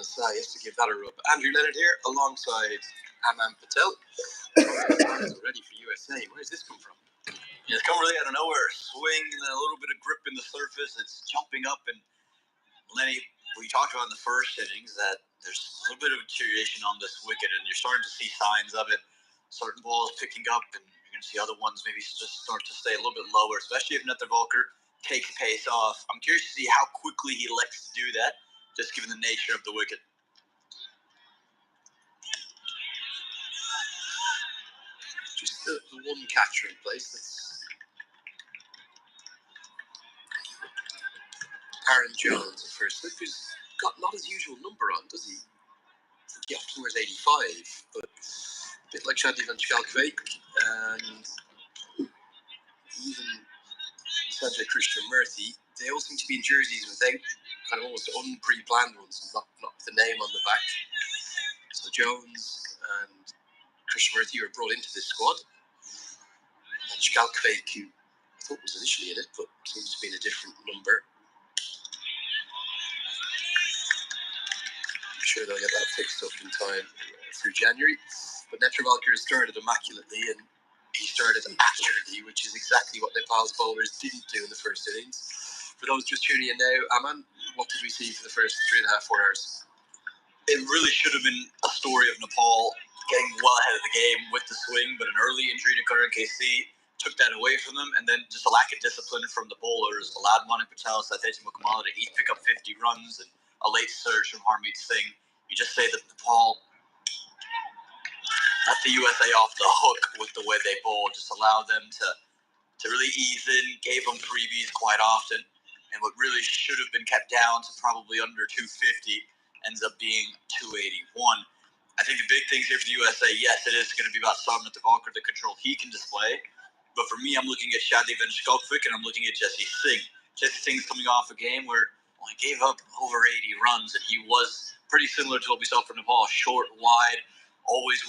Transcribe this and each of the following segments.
USA. He has to give that a rub. Andrew Leonard here, alongside Aman Patel. Ready for USA. Where's this come from? Yeah, it's come really out of nowhere. Swing and then a little bit of grip in the surface. It's jumping up. And Lenny, we talked about in the first innings that there's a little bit of deterioration on this wicket, and you're starting to see signs of it. Certain balls picking up, and you're going to see other ones maybe just start to stay a little bit lower, especially if Volker takes pace off. I'm curious to see how quickly he elects to do that, just given the nature of the wicket. Just the one catcher in place. That's Aaron Jones at first look, who's got not his usual number on, does he? He often wears 85, but a bit like Shadi van Schalkwijk and even Sanjay Krishnamurthy, they all seem to be in jerseys without kind of almost unpre-planned ones, not with the name on the back. So Jones and Krishnamurthy were brought into this squad. And Schalkwijk, who I thought was initially in it, but seems to be in a different number. I'm sure they'll get that fixed up in time through January. But Volker started immaculately, and he started accurately, which is exactly what Nepal's bowlers didn't do in the first innings. For those just tuning in now, Aman, what did we see for the first 3.5, 4 hours? It really should have been a story of Nepal getting well ahead of the game with the swing, but an early injury to Karan KC took that away from them, and then just a lack of discipline from the bowlers allowed Manik Patel, Satyajit Mukkamala to each pick up 50 runs, and a late surge from Harmeet Singh. You just say that Nepal let the USA off the hook with the way they bowl, just allowed them to really ease in, gave them freebies quite often, and what really should have been kept down to probably under 250 ends up being 281. I think the big things here for the USA, yes, it is going to be about Samrat Volker, the control he can display, but for me, I'm looking at Shadi van Schalkwijk and I'm looking at Jesse Singh. Jesse Singh's coming off a game where he gave up over 80 runs, and he was pretty similar to what we saw from Nepal, short, wide, always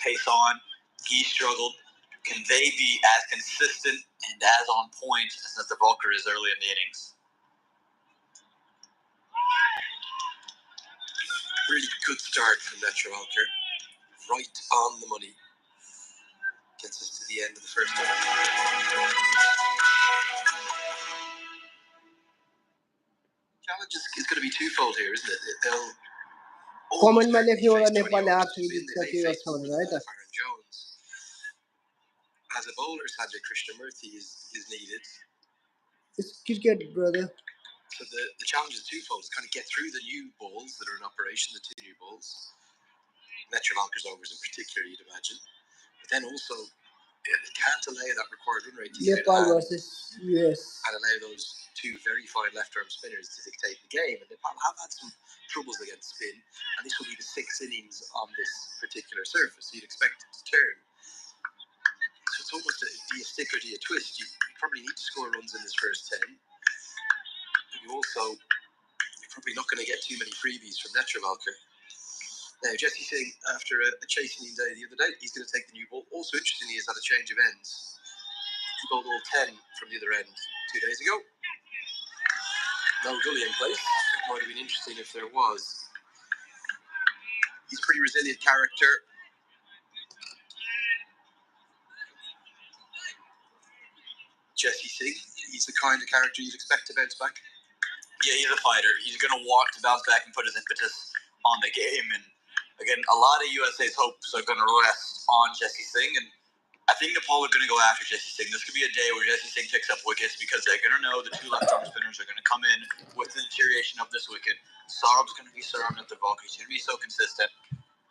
pace on. He struggled. Can they be as consistent and as on point as Volker is early in the innings? Really good start from Volker. Right on the money. Gets us to the end of the first over. Challenge is going to be twofold here, isn't it? They'll Comment में लिखने वाला नेपाली आखिरी जिसका Aaron Jones. As a bowler, Sanjay Krishnamurthy is needed. It's cricket, brother. So the challenge is twofold. It's kind of get through the new balls that are in operation, the 2 new balls. Volker's overs in particular, you'd imagine. But then also, they can't allow that required run rate to Nepal versus US. And allow those 2 very fine left-arm spinners to dictate the game. And Nepal have had some troubles against spin, and this will be the 6th innings on this particular surface. So you'd expect it to turn. So it's almost do you stick or do you twist? You probably need to score runs in this first 10. But you're probably not going to get too many freebies from Volker. Now, Jesse Singh, after a chasing day the other day, he's going to take the new ball. Also, interestingly, he's had a change of ends. He bowled all 10 from the other end 2 days ago. No gully in place. It might have been interesting if there was. He's a pretty resilient character. Jesse Singh, he's the kind of character you'd expect to bounce back. Yeah, he's a fighter. He's going to want to bounce back and put his impetus on the game. And again, a lot of USA's hopes are going to rest on Jesse Singh. And I think Nepal are going to go after Jesse Singh. This could be a day where Jesse Singh picks up wickets because they're going to know the 2 left-arm spinners are going to come in with the deterioration of this wicket. Saurabh's going to be Saurabh Volker. He's going to be so consistent.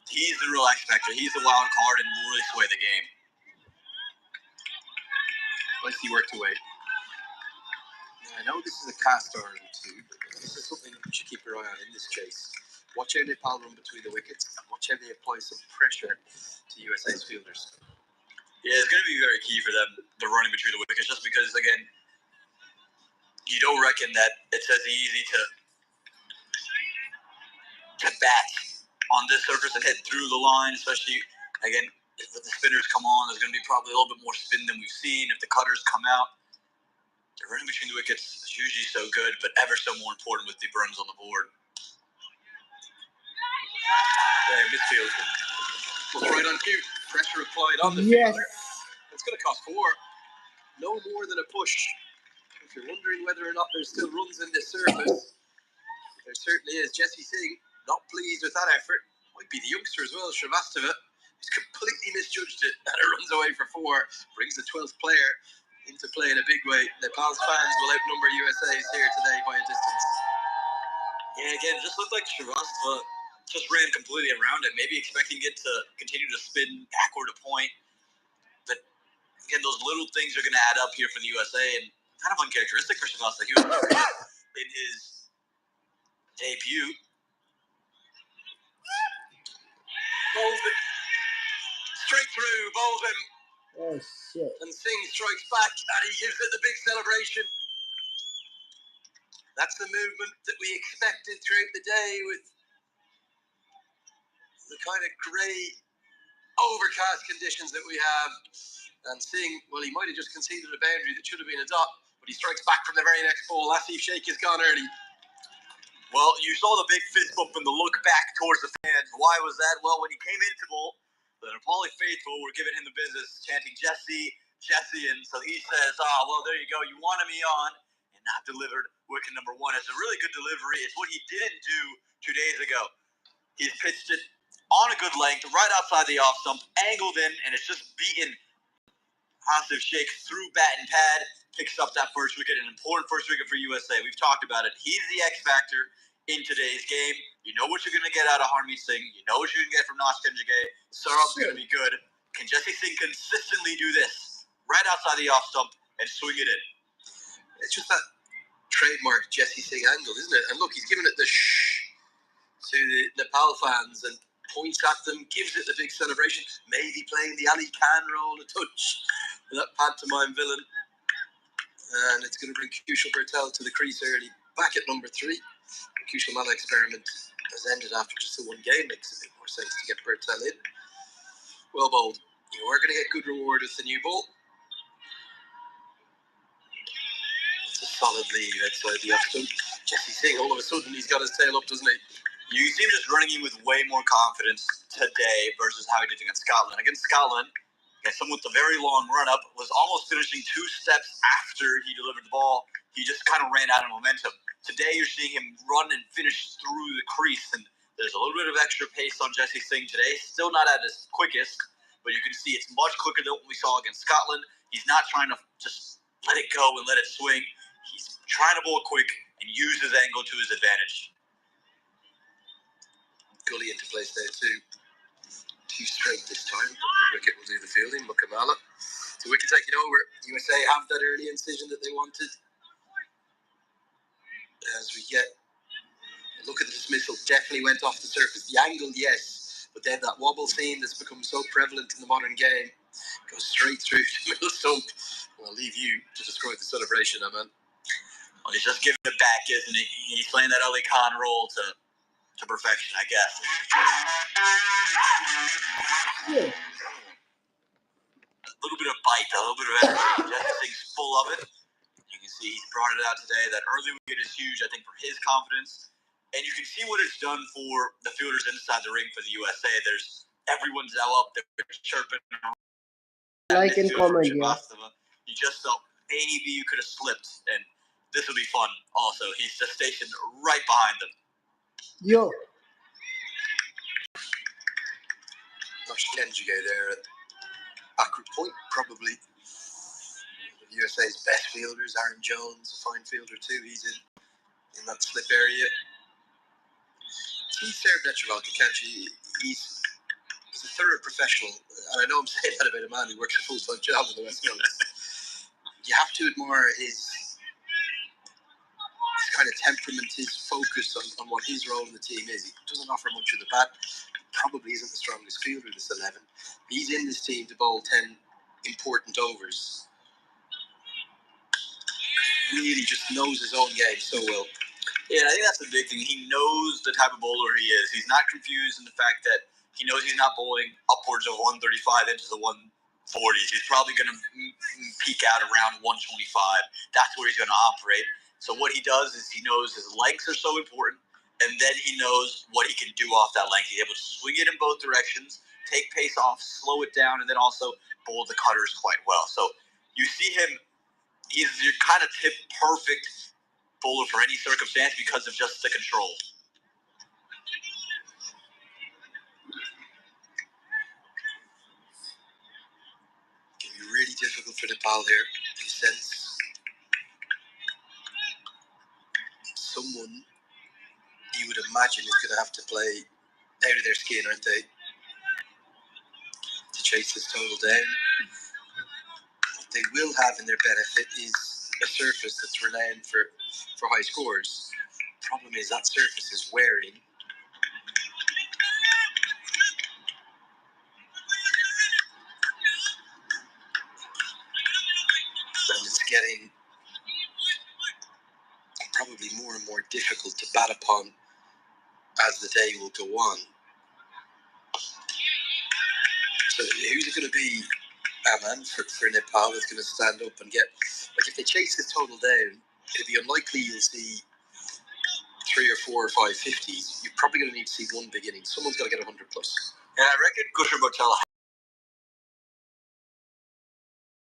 He's the real X factor. He's the wild card and will really sway the game. Let's see work to wait. Now, I know this is a cast iron too, but this is something you should keep your eye on in this chase. Watch how Nepal run between the wickets and watch how they apply some pressure to USA's fielders. Yeah, it's going to be very key for them, the running between the wickets, just because, again, you don't reckon that it's as easy to bat on this surface and hit through the line, especially, again, if the spinners come on, there's going to be probably a little bit more spin than we've seen. If the cutters come out, the running between the wickets is usually so good, but ever so more important with the runs on the board. misfield. Was right on cue. Pressure applied on the Yes. fielder. It's going to cost 4. No more than a push. If you're wondering whether or not there's still runs in this surface, there certainly is. Jesse Singh, not pleased with that effort. Might be the youngster as well, Shrivastava. He's completely misjudged it, and it runs away for 4. Brings the 12th player into play in a big way. Nepal's fans will outnumber USA's here today by a distance. Yeah, again, just looked like Shrivastava just ran completely around it, maybe expecting it to continue to spin backward a point. But again, those little things are going to add up here for the USA, and kind of uncharacteristic for Shrivastava. He was in his debut. Bowls it straight through, bowls him. Oh shit. And Singh strikes back, and he gives it the big celebration. That's the movement that we expected throughout the day, with the kind of grey, overcast conditions that we have. And Singh, well, he might have just conceded a boundary that should have been a dot, but he strikes back from the very next ball. Asif Sheikh has gone early. Well, you saw the big fist bump and the look back towards the fans. Why was that? Well, when he came into bowl, the Nepali faithful were giving him the business, chanting Jesse, Jesse, and so he says, well, there you go. You wanted me on, and not delivered wicket number 1. It's a really good delivery. It's what he didn't do 2 days ago. He's pitched it on a good length, right outside the off stump, angled in, and it's just beaten Asif Sheikh through bat and pad, picks up that first wicket, an important first wicket for USA. We've talked about it. He's the X factor in today's game. You know what you're going to get out of Harmeet Singh. You know what you're going to get from Nash Kanjage. Saurabh's going to be good. Can Jesse Singh consistently do this right outside the off stump and swing it in? It's just that trademark Jesse Singh angle, isn't it? And look, he's giving it the shh to the Nepal fans and points at them, gives it the big celebration, maybe playing the Ali Khan role a touch, that pantomime villain. And it's going to bring Kushal Bertel to the crease early. Back at number 3. The Kushal Mala experiment has ended after just the 1 game. Makes a bit more sense to get Bertel in. Well bowled. You are going to get good reward with the new ball. It's a solid lead outside the off stump. Jesse Singh, all of a sudden, he's got his tail up, doesn't he? You see him just running in with way more confidence today versus how he did against Scotland. Against Scotland, someone with a very long run-up was almost finishing 2 steps after he delivered the ball. He just kind of ran out of momentum. Today, you're seeing him run and finish through the crease, and there's a little bit of extra pace on Jesse Singh today. Still not at his quickest, but you can see it's much quicker than what we saw against Scotland. He's not trying to just let it go and let it swing. He's trying to bowl quick and use his angle to his advantage. Gully into place there too. 2 straight this time. The wicket will do the fielding. Mukamala. So wicket taking over. USA have that early incision that they wanted. As we get a look at the dismissal, definitely went off the surface. The angle, yes, but then that wobble scene that's become so prevalent in the modern game goes straight through the middle stump. Well, I'll leave you to describe the celebration, man. Well, he's just giving it back, isn't he? He's playing that Ali Khan role to perfection, I guess. Yeah. A little bit of bite, a little bit of energy. Jesse Singh's full of it. You can see he's brought it out today. That early wicket is huge, I think, for his confidence. And you can see what it's done for the fielders inside the ring for the USA. Everyone's now up there chirping. Like and comment, yeah. You just felt maybe you could have slipped, and this will be fun also. He's just stationed right behind them. Yo. Nash Kanjage there at accurate point, probably USA's best fielders. Aaron Jones, a fine fielder too. He's in that slip area. He served Netravalka, can't you? He's a thorough professional, and I know I'm saying that about a man who works a full-time job on the West Coast. You have to admire his kind of temperament, his focus on what his role in the team is. He doesn't offer much of the bat. Probably isn't the strongest fielder in this 11. He's in this team to bowl 10 important overs. Really just knows his own game so well. Yeah, I think that's the big thing. He knows the type of bowler he is. He's not confused in the fact that he knows he's not bowling upwards of 135 into the 140s. He's probably going to peak out around 125. That's where he's going to operate. So what he does is he knows his legs are so important, and then he knows what he can do off that length. He's able to swing it in both directions, take pace off, slow it down, and then also bowl the cutters quite well. So you see him, he's your kind of tip perfect bowler for any circumstance because of just the control. It can be really difficult for Nepal here. You sense someone you would imagine is going to have to play out of their skin, aren't they? To chase this total down. What they will have in their benefit is a surface that's renowned for high scores. Problem is that surface is wearing. And it's getting probably more and more difficult to bat upon as the day will go on. So who's it going to be, Aman, for Nepal that's going to stand up and get... Like, if they chase this total down, it'd be unlikely you'll see 3 or 4 or 5 50s. You're probably going to need to see one big inning. Someone's got to get 100 plus. And I reckon Kusher Botel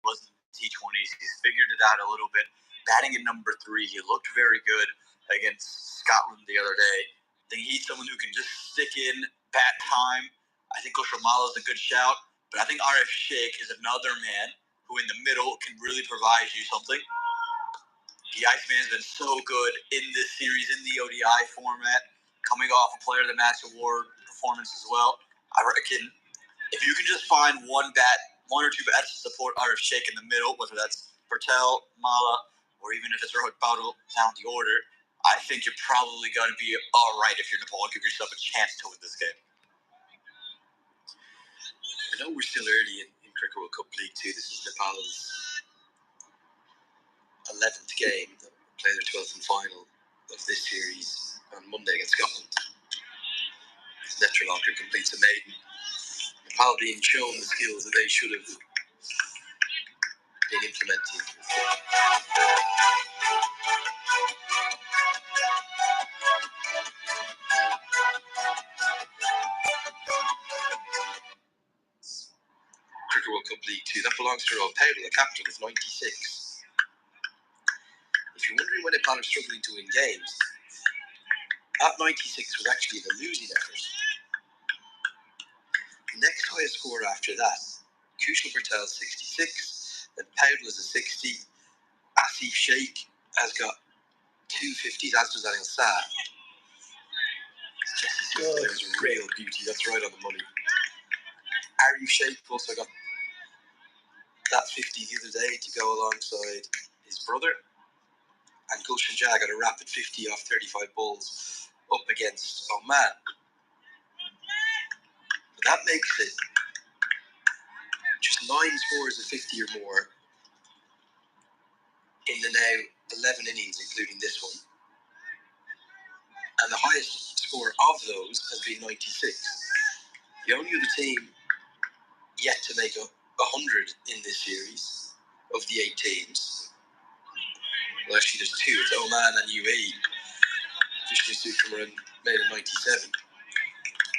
wasn't T20s. He's figured it out a little bit. Batting at number 3, he looked very good against Scotland the other day. I think he's someone who can just stick in bat time. I think Oshamala is a good shout, but I think RF Sheikh is another man who in the middle can really provide you something. The Iceman's been so good in this series, in the ODI format, coming off a Player of the Match award performance as well. I reckon if you can just find one or two bats to support RF Sheikh in the middle, whether that's Patel, Mala, or even if it's Rohit Paudel down the order, I think you're probably going to be all right if you're Nepal and give yourself a chance to win this game. I know we're still early in Cricket World Cup League 2. This is Nepal's 11th game. They'll play their 12th and final of this series on Monday against Scotland. As Netralocker completes a maiden. Nepal being shown the skills that they should have been implementing. Cricket World Cup League 2. That belongs to Rohit Paudel, the captain, with 96. If you're wondering when Nepal are struggling to win games, that 96 was actually the losing effort. The next highest score after that, Kushal Patel 66, then Paudel is a 60, Asif Sheikh has got 250s, as does Anil Saad. There's a real beauty, that's right on the money. Arif Sheikh also got that 50 the other day to go alongside his brother. And Gulshan Jah got a rapid 50 off 35 balls up against Oman. But that makes it just 9 scores of 50 or more in the now 11 innings, including this one. And the highest score of those has been 96. The only other team yet to make 100 in this series of the 8 teams, well, actually there's 2. It's Oman and UAE. Officially Sukumaran made a 97.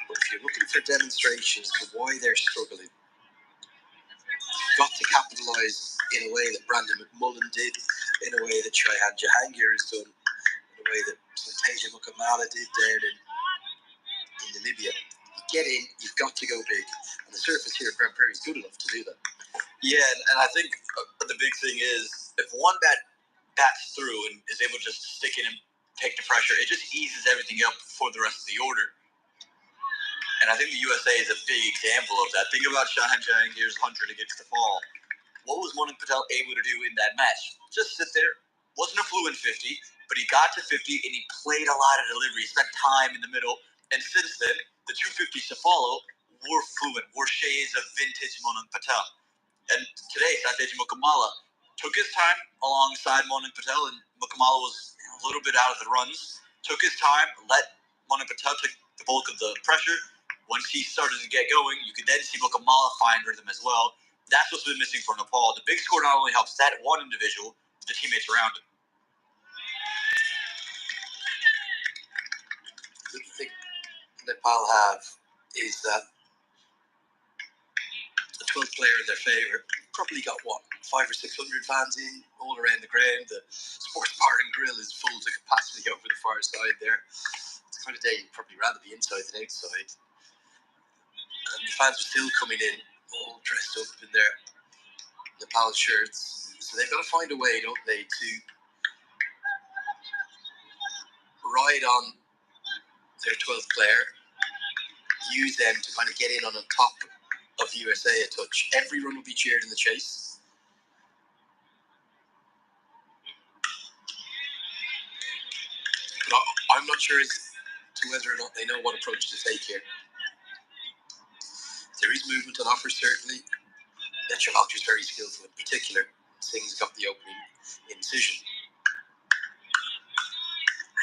But if you're looking for demonstrations to why they're struggling, you've got to capitalise in a way that Brandon McMullen did, in a way that Shaihan Jahangir has done, in a way that Teja Mukamala did down in Namibia. You get in, you've got to go big. And the surface here at Grand Prairie is good enough to do that. Yeah, and I think the big thing is if one bats through and is able to just stick in and take the pressure, it just eases everything up for the rest of the order. And I think the USA is a big example of that. Think about Shaihan Jahangir's 100 against Nepal. What was Monik Patel able to do in that match? Just sit there. Wasn't a fluent 50, but he got to 50 and he played a lot of delivery, spent time in the middle. And since then, the 250s to follow were fluent, were shades of vintage Monik Patel. And today, Satyaj Mukamala took his time alongside Monik Patel, and Mukamala was a little bit out of the runs. Took his time, let Monik Patel take the bulk of the pressure. Once he started to get going, you could then see Mukamala find rhythm as well. That's what's been missing for Nepal. The big score not only helps that one individual, but the teammates around him. The other thing Nepal have is that the 12th player in their favour probably got, 500 or 600 fans in all around the ground. The sports bar and grill is full to capacity over the far side there. It's the kind of day you'd probably rather be inside than outside. And the fans are still coming in, all dressed up in their Nepal shirts. So they've got to find a way, don't they, to ride on their 12th player, use them to kind of get in on the top of the USA a touch. Every run will be cheered in the chase. But I'm not sure as to whether or not they know what approach to take here. There is movement on offer, certainly. Netravalka is very skillful in particular. Singh's got the opening incision.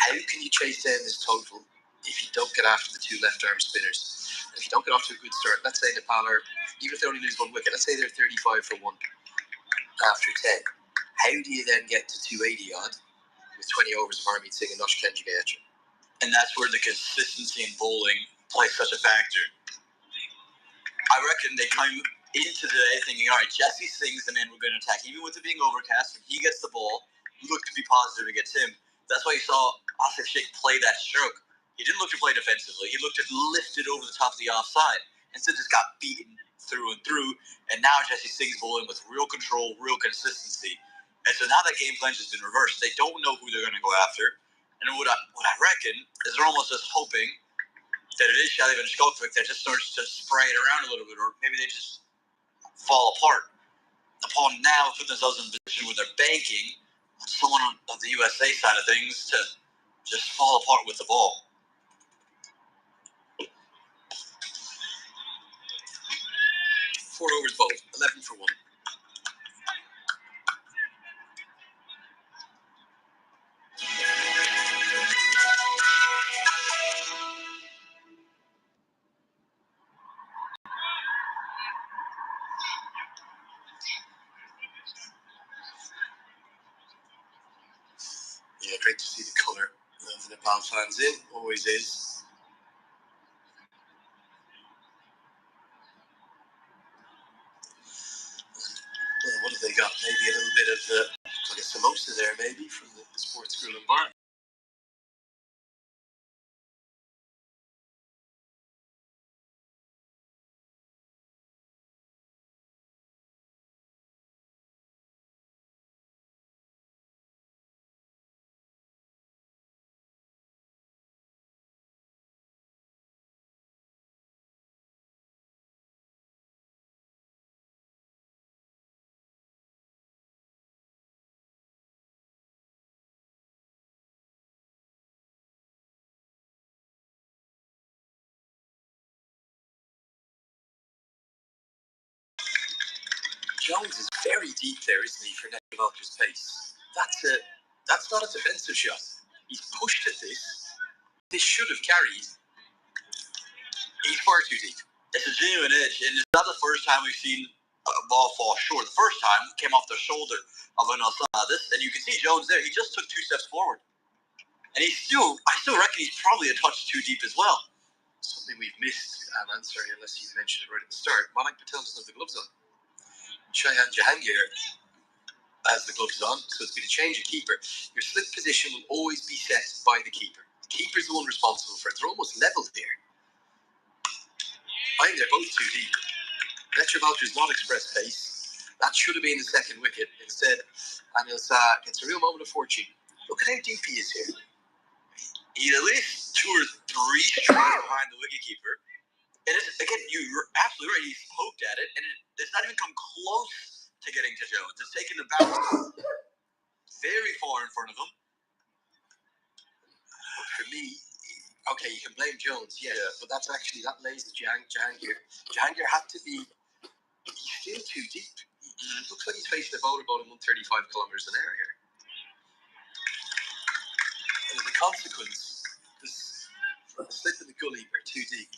How can you chase down this total if you don't get after the two left arm spinners? If you don't get off to a good start, let's say Nepal are, even if they only lose one wicket, let's say they're 35 for 1 after 10. How do you then get to 280 odd with 20 overs of Harmeet Singh and Nosh Kenjigayacha? And that's where the consistency in bowling plays such a factor. I reckon they come into today thinking, all right, Jesse Singh's the man we're going to attack. Even with it being overcast, when he gets the ball, look to be positive against him. That's why you saw Asif Sheikh play that stroke. He didn't look to play defensively. He looked to lift it over the top of the offside. Instead, just got beaten through and through. And now Jesse Singh's bowling with real control, real consistency. And so now that game plan has been reversed. They don't know who they're going to go after. And what I reckon is they're almost just hoping that it is Shaliv and Skolkovic that just starts to spray it around a little bit, or maybe they just fall apart. Nepal now put themselves in a position where they're banking on someone on the USA side of things to just fall apart with the ball. Four overs bowled, 11 for 1. Yeah, great to see the colour of the Nepal fans in. Always is. Well, what have they got? Maybe a little bit of like a samosa there, maybe, from the sports grill and bar. Jones is very deep there, isn't he, for Netravalka's pace? That's not a defensive shot. He's pushed at this. This should have carried. He's far too deep. It's a genuine edge, and it's not the first time we've seen a ball fall short. The first time came off the shoulder of an This, and you can see Jones there. He just took 2 steps forward, and I still reckon he's probably a touch too deep as well. Something we've missed, and I'm sorry, unless you mentioned it right at the start. Manik Patel doesn't have the gloves on. Shayan Jahangir has the gloves on, so it's been a change of keeper. Your slip position will always be set by the keeper. The keeper's the one responsible for it. They're almost level here. I think they're both too deep. Netravalka's not express pace. That should have been the second wicket. Instead, Anil Shah gets a real moment of fortune. Look at how deep he is here. He's at least 2 or 3 strokes behind the wicketkeeper. And again, you're absolutely right. He's poked at it, and it's not even come close to getting to Jones. It's taken the bounce very far in front of him. But for me, okay, you can blame Jones, yes, yeah. But that lays the Jahangir. Jahangir had to be. He's still too deep. It looks like he's facing a bowling 135 kilometers an hour here. And as a consequence, the slip and the gully are too deep.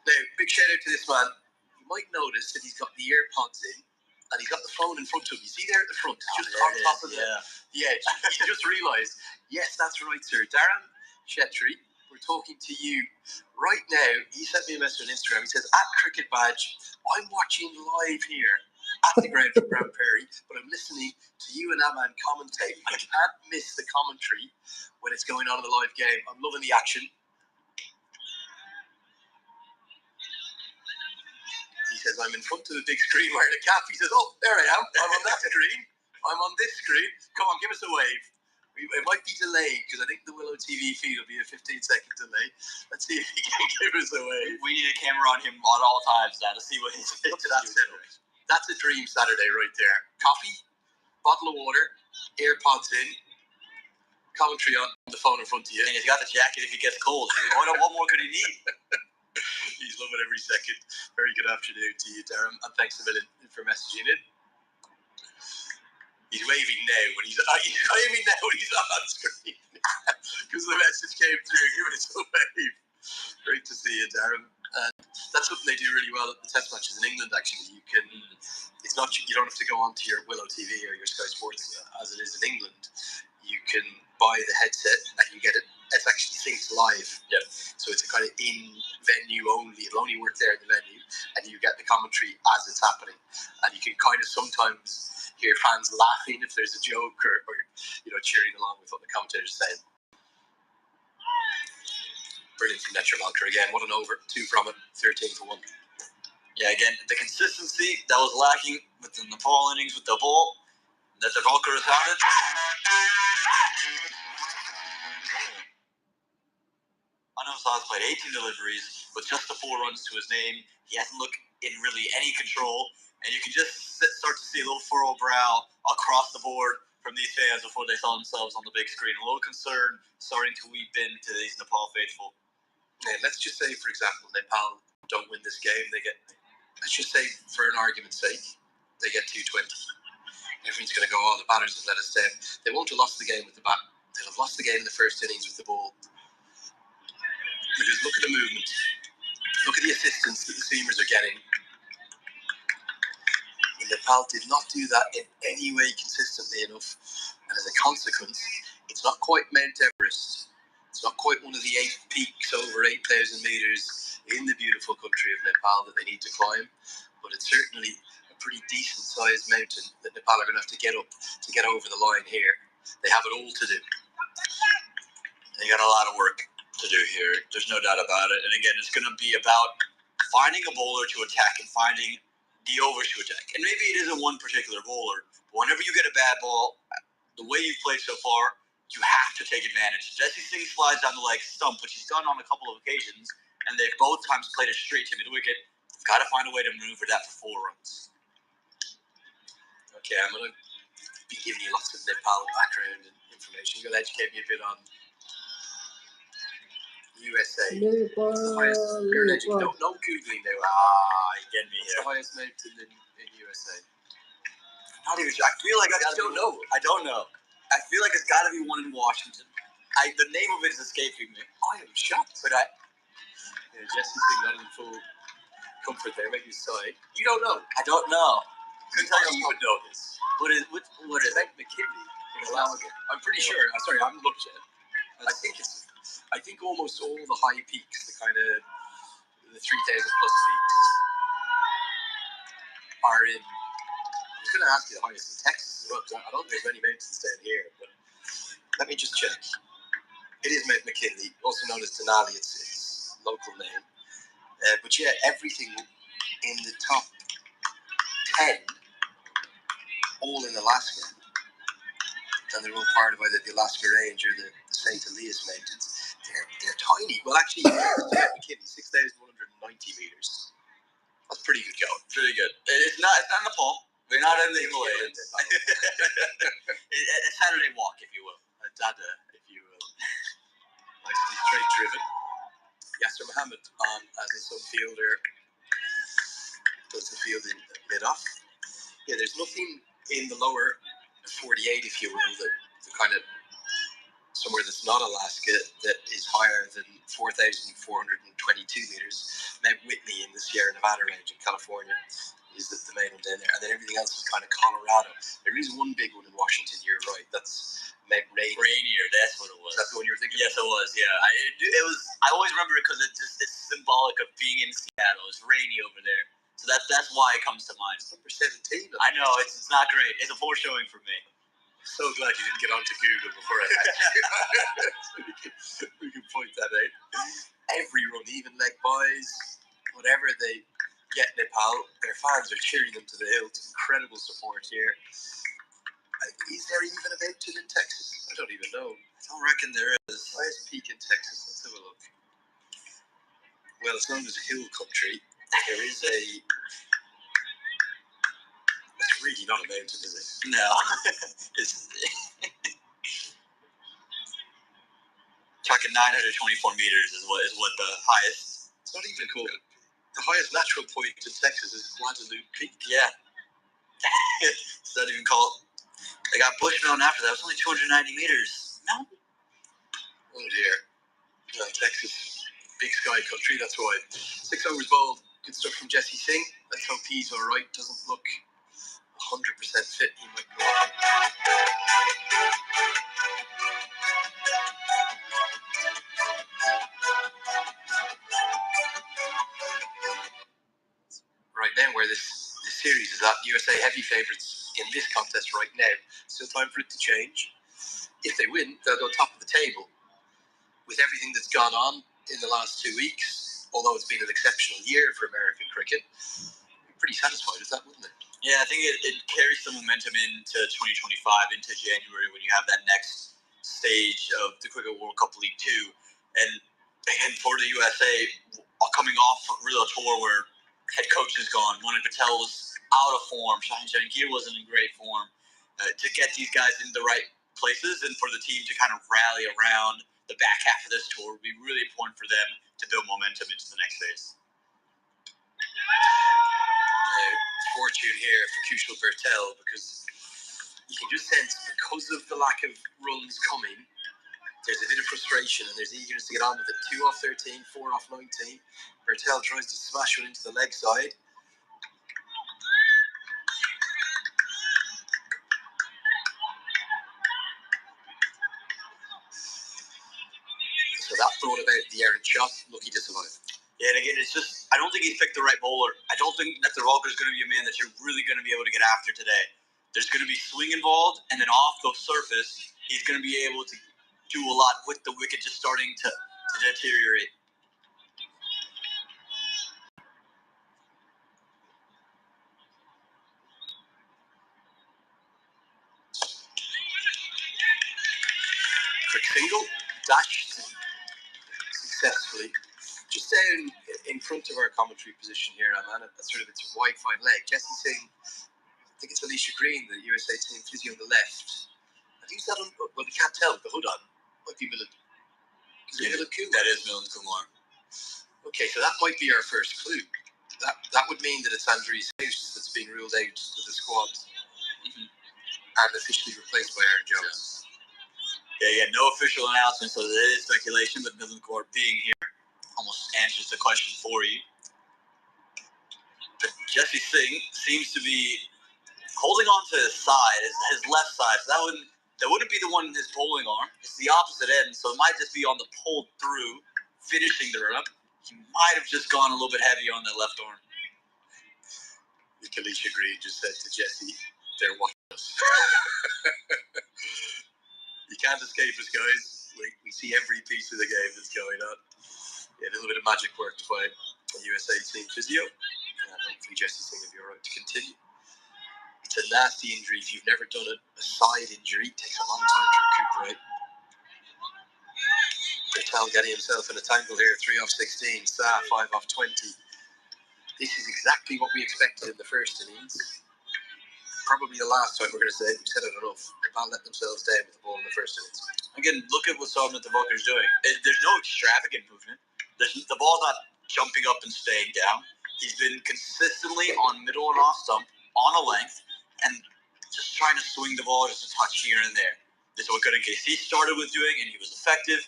Now, big shout out to this man. You might notice that he's got the AirPods in and he's got the phone in front of him. You see there at the front, just on top of the edge. He's just realised, yes, that's right, sir. Darren Chetri. We're talking to you right now. He sent me a message on Instagram. He says, at Cricket Badge, I'm watching live here at the ground for Brown Prairie, but I'm listening to you and Aman commentate. I can't miss the commentary when it's going on in the live game. I'm loving the action. He says, I'm in front of the big screen wearing a cap. He says, oh, there I am. I'm on that screen. I'm on this screen. Come on, give us a wave. It might be delayed because I think the Willow TV feed will be a 15-second delay. Let's see if he can give us a wave. We need a camera on him at all times now to see what he's Look at that setup. That's a dream Saturday right there. Coffee, bottle of water, AirPods in, commentary on the phone in front of you. And he's got the jacket if he gets cold. What more could he need? He's loving every second. Very good afternoon to you, Darren, and thanks a million for messaging in. He's waving now when he's on screen because the message came through. Give us a wave. Great to see you, Darren. And that's something they do really well at the test matches in England. Actually, you can. It's not you don't have to go onto your Willow TV or your Sky Sports as it is in England. You can buy the headset and you get it. It's actually synced live. Yeah. So it's a kind of in venue only. It'll only work there in the venue, and you get the commentary as it's happening. And you can kind of sometimes hear fans laughing if there's a joke or cheering along with what the commentator's saying. Brilliant from Netcher Valker again. What an over. 2 from it. 13-1. Yeah, again, the consistency that was lacking with the Nepal innings with the ball that the Valker has had it. Anusaz played 18 deliveries with just the 4 runs to his name. He hasn't looked in really any control, and you can just start to see a little furrowed brow across the board from these fans before they saw themselves on the big screen. A little concern starting to weep into these Nepal faithful. Yeah, let's just say, for example, Nepal don't win this game. They get, let's just say, for an argument's sake, they get 220. Everyone's going to go, oh, the batters have let us down. They won't have lost the game with the bat. They'll have lost the game in the first innings with the ball. Because look at the movement. Look at the assistance that the seamers are getting. And Nepal did not do that in any way consistently enough. And as a consequence, it's not quite Mount Everest. It's not quite one of the 8 peaks over 8,000 meters in the beautiful country of Nepal that they need to climb. But it's certainly a pretty decent sized mountain that Nepal are going to have to get up to get over the line here. They have it all to do. They got a lot of work to do here. There's no doubt about it. And again, it's going to be about finding a bowler to attack and finding the overs to attack. And maybe it isn't one particular bowler, but whenever you get a bad ball, the way you've played so far, you have to take advantage. Jesse Singh slides down the leg stump, which he's done on a couple of occasions, and they've both times played it straight to the wicket. You've got to find a way to maneuver that for 4 runs. Okay, I'm going to be giving you lots of Nepal background and information. You're going to educate me a bit on USA. Nepal. No Googling now. You get me It's here. the highest mountain in USA. Not even sure. I feel like I don't know. I don't know. I feel like it's got to be one in Washington. The name of it is escaping me. I am shocked. But Jesse's been not in full comfort there. Maybe he's sorry. You don't know. I don't know. Couldn't tell You you would know this. what is it? McKinley in Alaska. I'm pretty sure. I'm sorry, I haven't looked yet. I think almost all the high peaks, the kind of the 3,000 plus peaks, are in. I was going to ask you the highest in Texas as well, because I don't think there's many mountains down here. But let me just check. It is Mount McKinley, also known as Denali. It's local name. But yeah, everything in the top 10, all in Alaska. And they're all part of either the Alaska Range or the St. Elias Mountains. They're tiny. Well, actually, McKinney, 6,190 meters. That's pretty good going. Really good. It's not Nepal. We're not in the Himalayas. It's Saturday walk, if you will. A dada, if you will. Nicely straight driven. Yasser Mohammed on as a subfielder. Does the fielding mid-off. Yeah, there's nothing in the lower 48, if you will, that the kind of somewhere that's not Alaska that is higher than 4,422 meters. Mount Whitney in the Sierra Nevada range in California is the main one down there, and then everything else is kind of Colorado. There is one big one in Washington. You're right. That's Mount Rainier. Rainier, that's what it was. Is that the one you were thinking? Yes, it was. Yeah, it was. I always remember it because it's symbolic of being in Seattle. It's rainy over there, so that's why it comes to mind. It's number 17. I know it's not great. It's a foreshowing for me. So glad you didn't get onto Google before I had you. we can point that out. Every run, even leg boys, whatever they get in Nepal, their fans are cheering them to the hill. It's incredible support here. Is there even a mountain in Texas? I don't even know. I don't reckon there is. Highest peak in Texas. Let's have a look. Well, it's known as hill country. There is a... It's really not a mountain, is it? No. It's talking 924 meters is what the highest. It's not even cool. The highest natural point in Texas is Guadalupe Peak. Yeah. It's not even called. They got Bush Mountain after that. It was only 290 meters. No. Oh dear. No, Texas, big sky country. That's why. 6 hours bowled. Good stuff from Jesse Singh. Let's hope he's all right. Doesn't look 100% fit. He might go. Right now, where this series is at, USA heavy favourites in this contest right now. Still time for it to change. If they win, they'll go top of the table. With everything that's gone on in the last 2 weeks, although it's been an exceptional year for American cricket, I'm pretty satisfied with that, wouldn't it? Yeah, I think it carries some momentum into 2025, into January, when you have that next stage of the Cricket World Cup League 2. And again, for the USA, coming off really a tour where head coach is gone, Monik Patel was out of form, Shaheen Jahangir wasn't in great form, to get these guys in the right places and for the team to kind of rally around the back half of this tour would be really important for them to build momentum into the next phase. Fortune here for Kushal Bertel, because you can just sense, because of the lack of runs coming, there's a bit of frustration and there's eagerness to get on with it. 2 off 13, 4 off 19. Bertel tries to smash one into the leg side. So that brought about the errant shot. Lucky to survive. Yeah, and again, it's just, I don't think he's picked the right bowler. I don't think that the Walker is going to be a man that you're really going to be able to get after today. There's going to be swing involved, and then off the surface, he's going to be able to do a lot with the wicket just starting to deteriorate. Quick single, dashed successfully. Just down in front of our commentary position here, Aman, at sort of its wide fine leg. Jesse Singh, I think it's Alicia Green, the USA team physio on the left. And who's that on? Well, we can't tell with the hood on. Might be Milan. Is it Milan Kumar? That is Milan Kumar. Okay, so that might be our first clue. That would mean that it's Andrews House that's being ruled out of the squad and officially replaced by Aaron Jones. Yeah, no official announcement, so there is speculation, but Milan Kumar being here almost answers the question for you. But Jesse Singh seems to be holding on to his side, his left side. So that wouldn't be the one in his bowling arm. It's the opposite end, so it might just be on the pulled through, finishing the run up. He might have just gone a little bit heavy on that left arm. Alicia Green just said to Jesse, they're watching us. You can't escape us, guys. We see every piece of the game that's going on. Yeah, a little bit of magic worked by the USA team physio. And hopefully Jesse Singh will be all right to continue. It's a nasty injury. If you've never done it, a side injury, it takes a long time to recuperate. Bertel getting himself in a tangle here, 3 off 16, Sa 5 off 20. This is exactly what we expected in the first innings. Probably the last time we're going to say it. We've said it enough. Nepal let themselves down with the ball in the first innings. Again, look at what Salman Tavakar's doing. There's no extravagant movement. The ball's not jumping up and staying down. He's been consistently on middle and off stump, on a length, and just trying to swing the ball just a touch here and there. This is what Good and KC started with doing, and he was effective.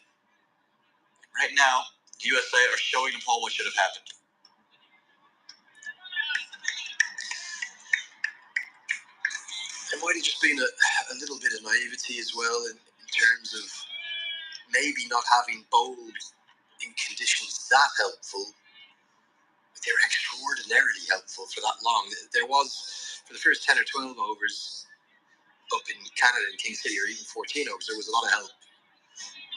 Right now, the USA are showing Nepal what should have happened. There might have just been a little bit of naivety as well in terms of maybe not having bowled in conditions that helpful. They were extraordinarily helpful for that long. There was, for the first 10 or 12 overs up in Canada, in King City, or even 14 overs, there was a lot of help.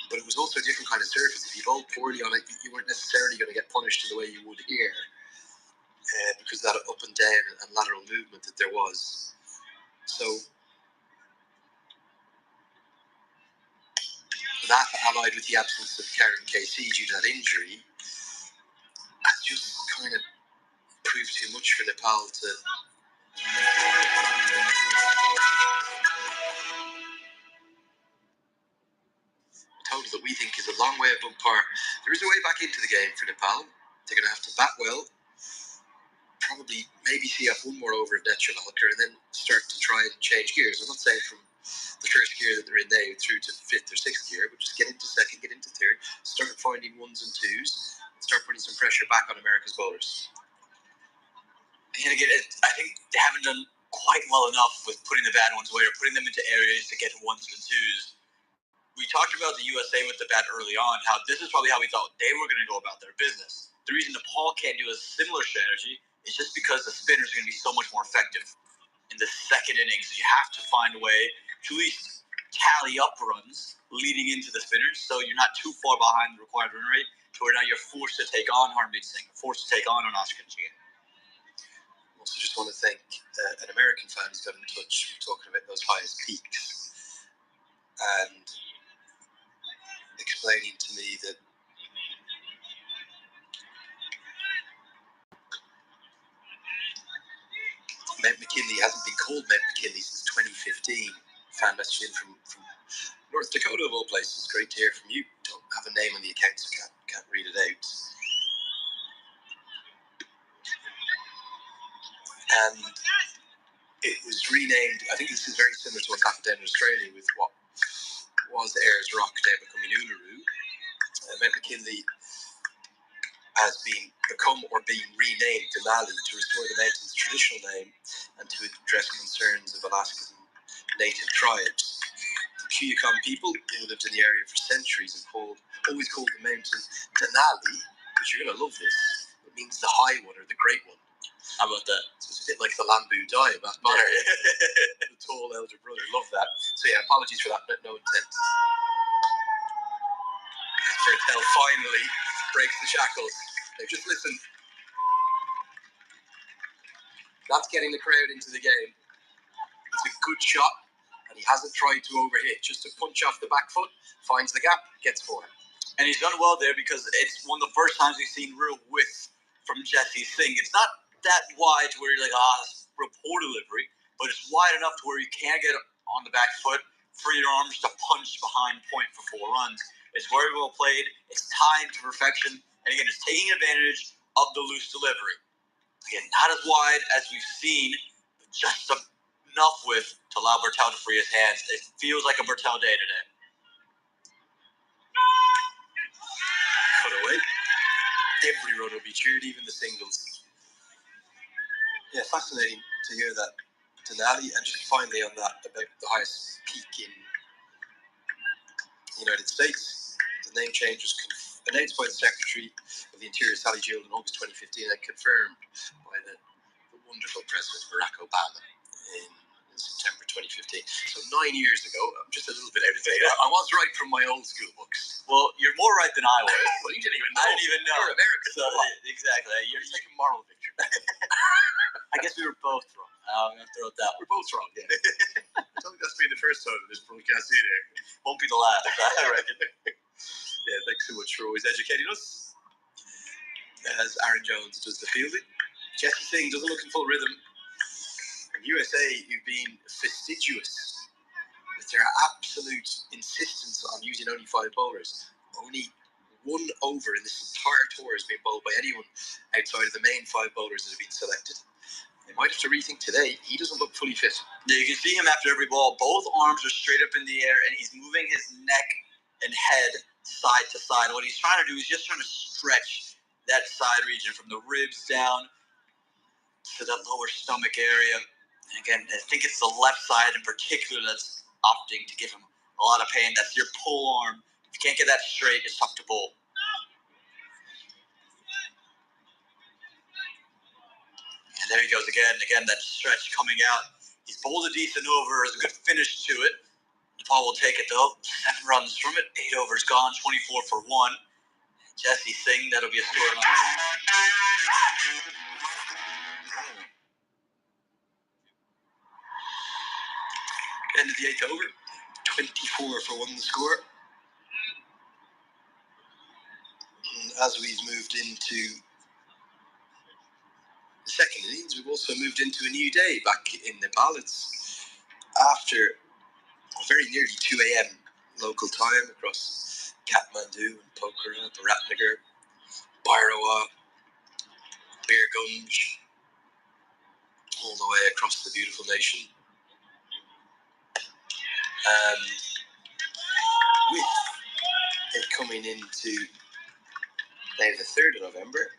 But it was also a different kind of surface. If you bowled poorly on it, you weren't necessarily going to get punished in the way you would here, because of that up and down and lateral movement that there was. So that, allied with the absence of Karen KC due to that injury, has just kind of proved too much for Nepal to. Total that we think is a long way above par. There is a way back into the game for Nepal. They're going to have to bat well, probably maybe see off one more over of Netchalker, and then start to try and change gears. I'm not saying from the first gear that they're in now through to fifth or sixth gear, but just get into second, get into third, start finding ones and twos, and start putting some pressure back on America's bowlers. And again, I think they haven't done quite well enough with putting the bad ones away or putting them into areas to get ones and twos. We talked about the USA with the bat early on, how this is probably how we thought they were going to go about their business. The reason Nepal can't do a similar strategy is just because the spinners are going to be so much more effective in the second innings. You have to find a way to at least tally up runs leading into the spinners, so you're not too far behind the required run rate to where now you're forced to take on Harmeet Singh, forced to take on Oscar G. Also, just want to thank an American fan who's got in touch talking about those highest peaks and explaining to me that Mount McKinley hasn't been called Mount McKinley since 2015. Fan message in from North Dakota of all places. Great to hear from you. Don't have a name on the account, so can't read it out. And it was renamed. I think this is very similar to what's happened down in Australia with what was Ayers Rock now becoming Uluru. Mount McKinley has become or being renamed Denali to restore the mountain's traditional name and to address concerns of Alaskan native tribes. The Kuyukon people who lived in the area for centuries have always called the mountain Denali, which you're going to love this. It means the high one or the great one. How about that? So it's a bit like the Lambu Dai, Matt Bonner, the tall elder brother. Love that. So yeah, apologies for that, but no intent. Bertel finally breaks the shackles. Now just listen. That's getting the crowd into the game. It's a good shot, and he hasn't tried to overhit. Just to punch off the back foot, finds the gap, gets for it. And he's done well there because it's one of the first times we've seen real width from Jesse Singh. It's not that wide to where you're like, it's real poor delivery, but it's wide enough to where you can't get on the back foot, free your arms to punch behind point for 4 runs. It's very well played. It's timed to perfection. And again, it's taking advantage of the loose delivery. Again, not as wide as we've seen, but just enough width to allow Bertel to free his hands. It feels like a Bertel day today. Cut away. Every run will be cheered, even the singles. Yeah, fascinating to hear that Denali, and just finally on that about the highest peak in the United States. The name change was announced by the Secretary of the Interior, Sally Field, in August 2015 and confirmed by the wonderful President Barack Obama in September 2015. So 9 years ago. I'm just a little bit out of date. I was right from my old school books. Well, you're more right than I was. Well, you didn't even know. I didn't even know. You're American. So, exactly. You're like a moral victory. I guess we were both wrong. I'm going to throw it that way. We're both wrong, yeah. I don't think that's been the first time in this broadcast either. Won't be the last, I reckon. Yeah, thanks so much for always educating us. As Aaron Jones does the fielding. Jesse Singh doesn't look in full rhythm. And USA, you've been fastidious with their absolute insistence on using only 5 bowlers. Only 1 over in this entire tour has been bowled by anyone outside of the main 5 bowlers that have been selected. They might have to rethink today. He doesn't look fully fit. Yeah, you can see him after every ball. Both arms are straight up in the air, and he's moving his neck and head side to side. What he's trying to do is just trying to stretch that side region from the ribs down to that lower stomach area. And again, I think it's the left side in particular that's opting to give him a lot of pain. That's your pull arm. If you can't get that straight, it's tough to bowl. And there he goes again. Again, that stretch coming out. He's bowled a decent over. There's a good finish to it. Nepal will take it though. 7 runs from it. 8 overs gone. 24 for 1. Jesse Singh, that'll be a storyline. End of the 8th over. 24 for 1 the score. And as we've moved into the second innings, we've also moved into a new day back in Nepal. It's after very nearly 2 a.m. local time across Kathmandu and Pokhara, Biratnagar, Bhairawa, Birgunj, all the way across the beautiful nation. And with it coming into now the 3rd of November,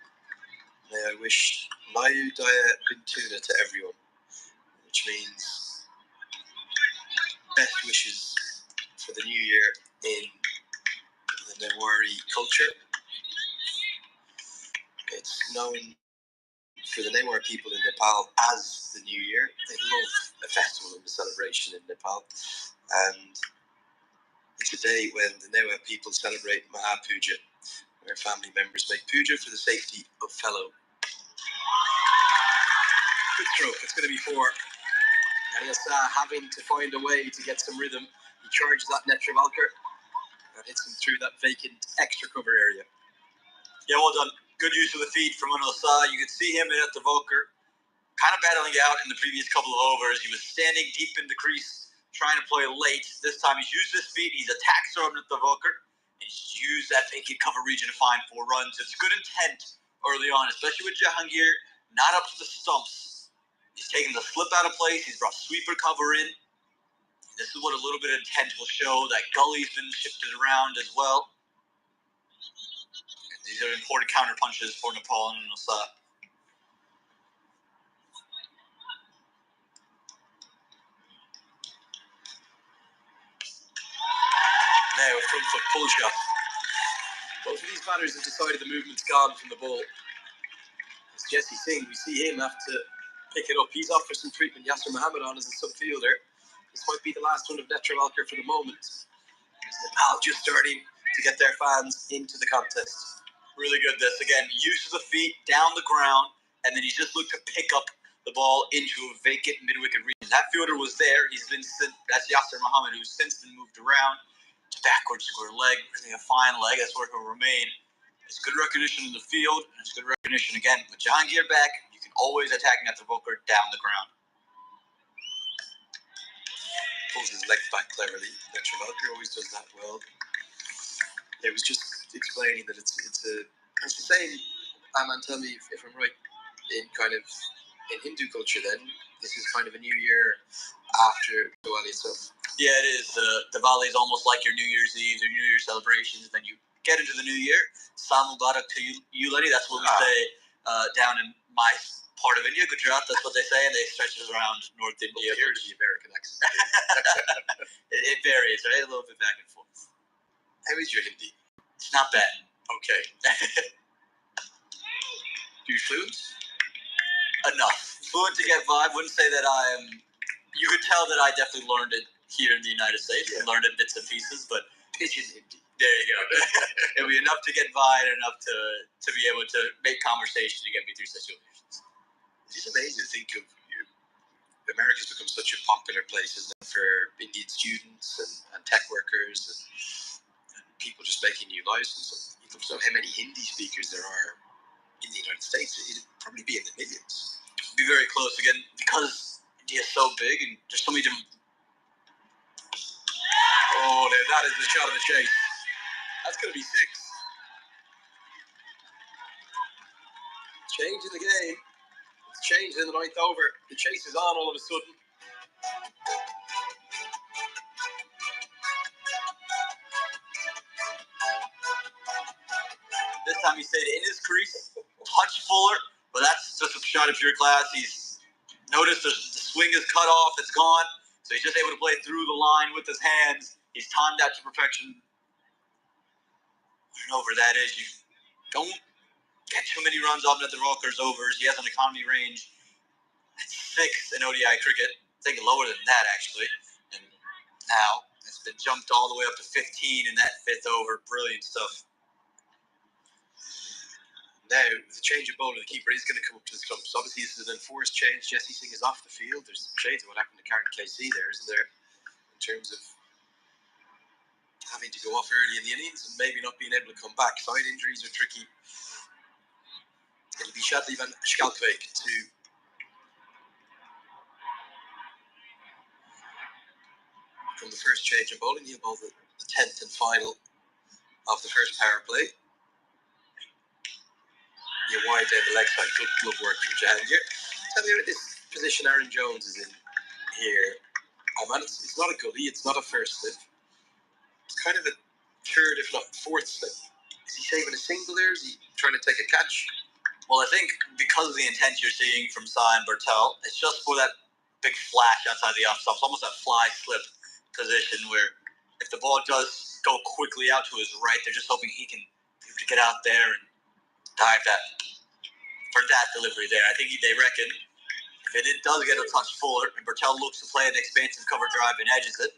may I wish Mayu Daya Bintuna to everyone, which means best wishes for the new year in the Newari culture. It's known for the Newar people in Nepal as the New Year. They love a festival and a celebration in Nepal. And it's a day when the Newar people celebrate Mahapuja, where family members make puja for the safety of fellow. Good stroke, it's going to be 4. And he's having to find a way to get some rhythm. He charges that Netravalkar and hits him through that vacant extra cover area. Yeah, well done. Good use of the feet from Unosa. You could see him at the Volker kind of battling out in the previous couple of overs. He was standing deep in the crease, trying to play late. This time he's used his feet. He's attacked Sorobin at the Volker. And he's used that vacant cover region to find 4 runs. It's good intent early on, especially with Jahangir not up to the stumps. He's taken the slip out of place. He's brought sweeper cover in. This is what a little bit of intent will show. That gully's been shifted around as well. And these are important counter punches for Nepal and Unosa. Now a front foot pull shot. Both of these batters have decided the movement's gone from the ball. It's Jesse Singh. We see him have to pick it up. He's off for some treatment. Yasser Mohammed on as a subfielder. This might be the last one of Netravalkar for the moment. Nepal just starting to get their fans into the contest. Really good this. Again, use of the feet, down the ground, and then he's just looked to pick up the ball into a vacant mid-wicket region. That fielder was there. That's Yasser Mohammed, who's since been moved around to backward square leg. Really a fine leg. That's where he'll remain. It's good recognition in the field, and it's good recognition again. With Jahangir back, you can always attack Netravalkar down the ground. Pulls his leg back cleverly. Netravalkar always does that well. I was just explaining that it's the same. Aman, tell me if I'm right. In Hindu culture, then this is kind of a new year after Diwali itself. Yeah, it is. Diwali is almost like your New Year's Eve or New Year's celebrations. Then you get into the new year. Sal Mubarak to you, Lenny. That's what we say down in my part of India, Gujarat. That's what they say, and they stretch it around North India. Here's the American accent. It varies, right? A little bit back and forth. How is your Hindi? It's not bad. Okay. You fluent? Enough. Fluent to get vibe. Wouldn't say that I am. You could tell that I definitely learned it here in the United States. Yeah. Learned it bits and pieces, but Pigeon Hindi. there you go. It'll be enough to get by and enough to be able to make conversation to get me through situations. It's amazing to think of America's become such a popular place, isn't it, for Indian students and tech workers and people just making new lives. And so how many Hindi speakers there are in the United States, it'd probably be in the millions. Be very close again because India is so big and there's so many different. Oh, now that is the shot of the chase. That's going to be 6. Change in the game. It's changed in the 9th over. The chase is on all of a sudden. This time he stayed in his crease, touch fuller, but that's just a shot of pure class. He's Notice the swing is cut off, it's gone. So he's just able to play through the line with his hands. He's timed that to perfection. I don't know where that is. You don't get too many runs off at the Rockers overs. He has an economy range at 6 in ODI cricket. I think lower than that, actually. And now it's been jumped all the way up to 15 in that 5th over. Brilliant stuff. Now, the change of bowler, the keeper is going to come up to the stumps. Obviously, this is an enforced change. Jesse Singh is off the field. There's shades of what happened to Karen KC there, isn't there? In terms of having to go off early in the innings and maybe not being able to come back. Side injuries are tricky. It'll be Shadley van Schalkwijk to from the first change in bowling. He'll bowl the 10th and final of the first power play. You wide down the leg side. Good glove work from Jahangir. Tell me about this position Aaron Jones is in here. Oh man, it's not a gully, it's not a first slip. It's kind of a third, if not fourth slip. Is he saving a single there? Is he trying to take a catch? Well, I think because of the intent you're seeing from Sai and Bertel, it's just for that big flash outside the off stop. It's almost that fly slip position where if the ball does go quickly out to his right, they're just hoping he can get out there and dive that for that delivery there. I think they reckon if it does get a touch fuller and Bertel looks to play an expansive cover drive and edges it,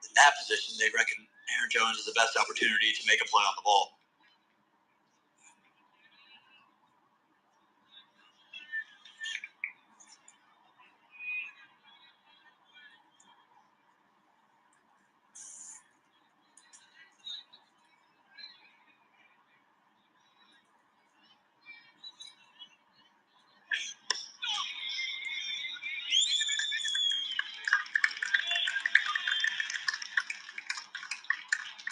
in that position, they reckon Aaron Jones is the best opportunity to make a play on the ball.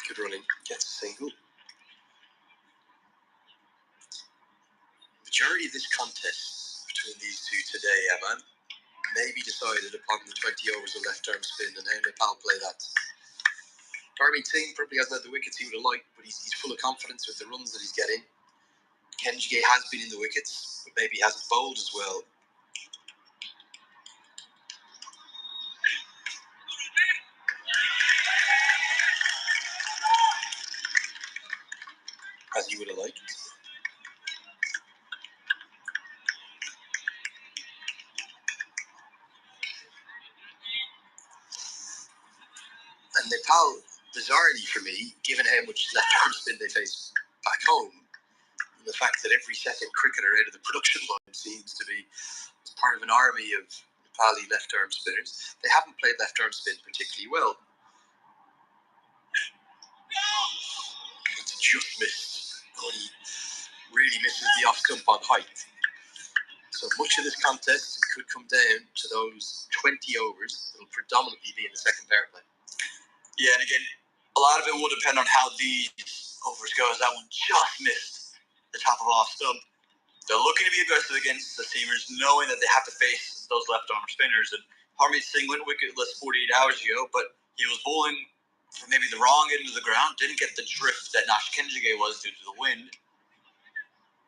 Good running, gets a single. Majority of this contest between these two today, Evan, may be decided upon the 20 overs of left arm spin and how Nepal play that. Harmeet Singh probably hasn't had the wickets he would have liked, but he's full of confidence with the runs that he's getting. Kenjige has been in the wickets, but maybe hasn't bowled as well. As he would have liked. And Nepal, bizarrely for me, given how much left arm spin they face back home, and the fact that every second cricketer out of the production line seems to be part of an army of Nepali left arm spinners, they haven't played left arm spin particularly well. It's just missed. He really misses the off stump on height. So much of this contest could come down to those 20 overs that will predominantly be in the second power play. Yeah, and again, a lot of it will depend on how these overs go. That one just missed the top of off stump. They're looking to be aggressive against the seamers, knowing that they have to face those left arm spinners. And Harmeet Singh went wicketless 48 hours ago, but he was bowling from maybe the wrong end of the ground, didn't get the drift that Nash Kenjige was due to the wind.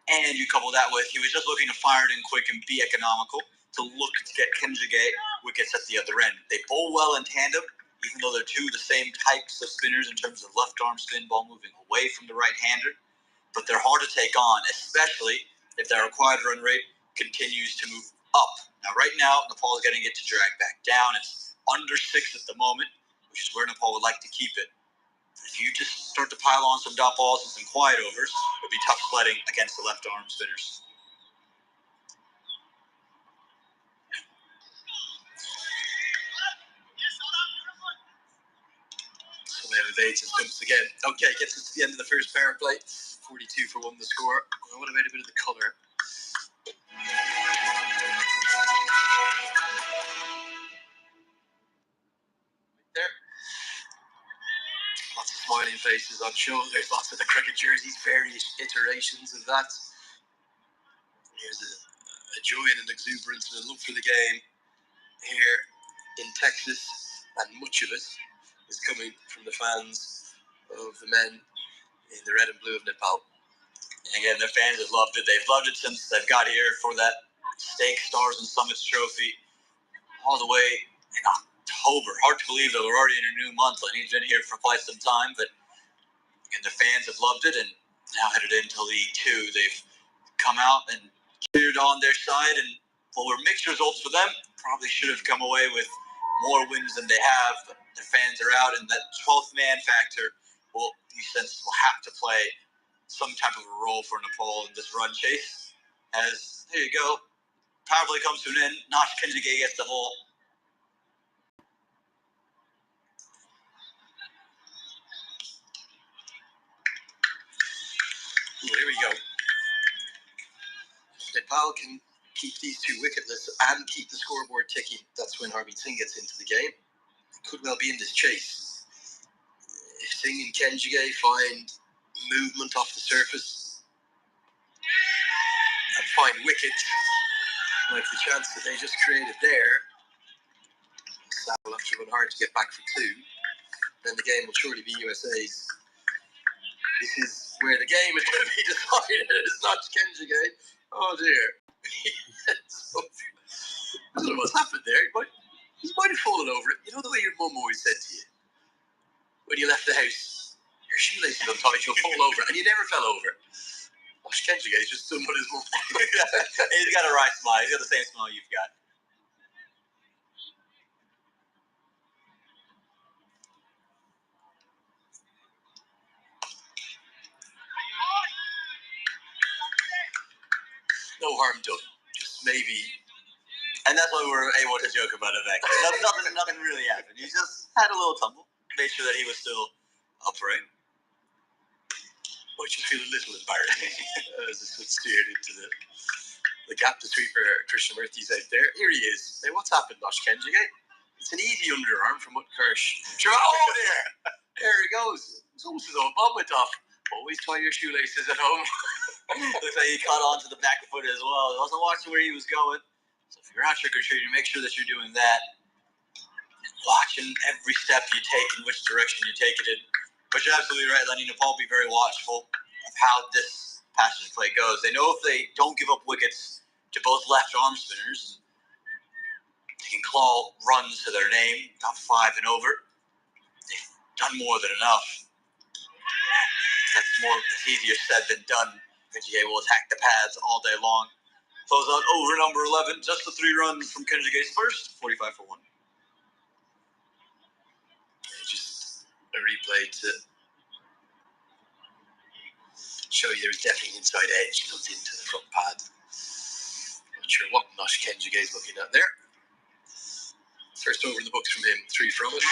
And you couple that with, he was just looking to fire it in quick and be economical to look to get Kenjige wickets at the other end. They bowl well in tandem, even though they're two of the same types of spinners in terms of left arm spin ball moving away from the right-hander. But they're hard to take on, especially if their required run rate continues to move up. Now, right now, Nepal is getting it to drag back down. It's under 6 at the moment, which is where Nepal would like to keep it. If you just start to pile on some dot balls and some quiet overs, it would be tough sledding against the left arm spinners. So we have evades and stumps again. Okay, gets us to the end of the first power play. 42 for 1 the score. Well, what about a bit of the colour? There. Lots of smiling faces on shoulders, lots of the cricket jerseys, various iterations of that. Here's a joy and an exuberance and a love for the game here in Texas, and much of it is coming from the fans of the men in the red and blue of Nepal. And again, the fans have loved it. They've loved it since they've got here for that Stake Stars and Summits Trophy all the way in October. Hard to believe that we're already in a new month, and he's been here for quite some time, but and the fans have loved it, and now headed into League Two. They've come out and cheered on their side, and while were mixed results for them, probably should have come away with more wins than they have. But the fans are out, and that 12th man factor will have to play some type of a role for Nepal in this run chase. As there you go, power play comes to an end. Nash Kenjige gets the ball. Here we go. Nepal can keep these two wicketless and keep the scoreboard ticking. That's when Harmeet Singh gets into the game. It could well be in this chase. If Singh and Kenjige find movement off the surface and find wickets, like the chance that they just created there, Sal will have to run hard to get back for two. Then the game will surely be USA's. This is where the game is going to be decided. It's not Kenjige. Oh dear. So, I don't know what's happened there. He might have fallen over it. You know the way your mum always said to you when you left the house, your shoelaces untied, you'll fall over, and you never fell over. Nash Kenjige's just done what his mum. He's got a right smile. He's got the same smile you've got. No harm done. Just maybe. And that's why we were able to joke about it back then. Nothing really happened. He just had a little tumble. Made sure that he was still upright. Might just feel a little embarrassing as this was steered into the gap. The sweeper, Krishnamurthy's out there. Here he is. Now, what's happened, Nash Kenjige? It's an easy underarm from Utkarsh. Oh, there! There he goes. It's almost as though a bomb went off. Always tie your shoelaces at home. Looks like he caught onto the back foot as well. He wasn't watching where he was going. So if you're out trick-or-treating, make sure that you're doing that. And watching every step you take and which direction you take it in. But you're absolutely right, Lenny. Nepal will be very watchful of how this passage play goes. They know if they don't give up wickets to both left arm spinners, they can claw runs to their name, top 5 and over. They've done more than enough. It's easier said than done. Kenjige will attack the pads all day long. Close out over number 11. Just the 3 runs from Kenjige's first. 45 for 1. Just a replay to show you there's definitely an inside edge built into the front pad. Not sure what Nash Kenjige is looking at there. First over in the books from him, 3 from it.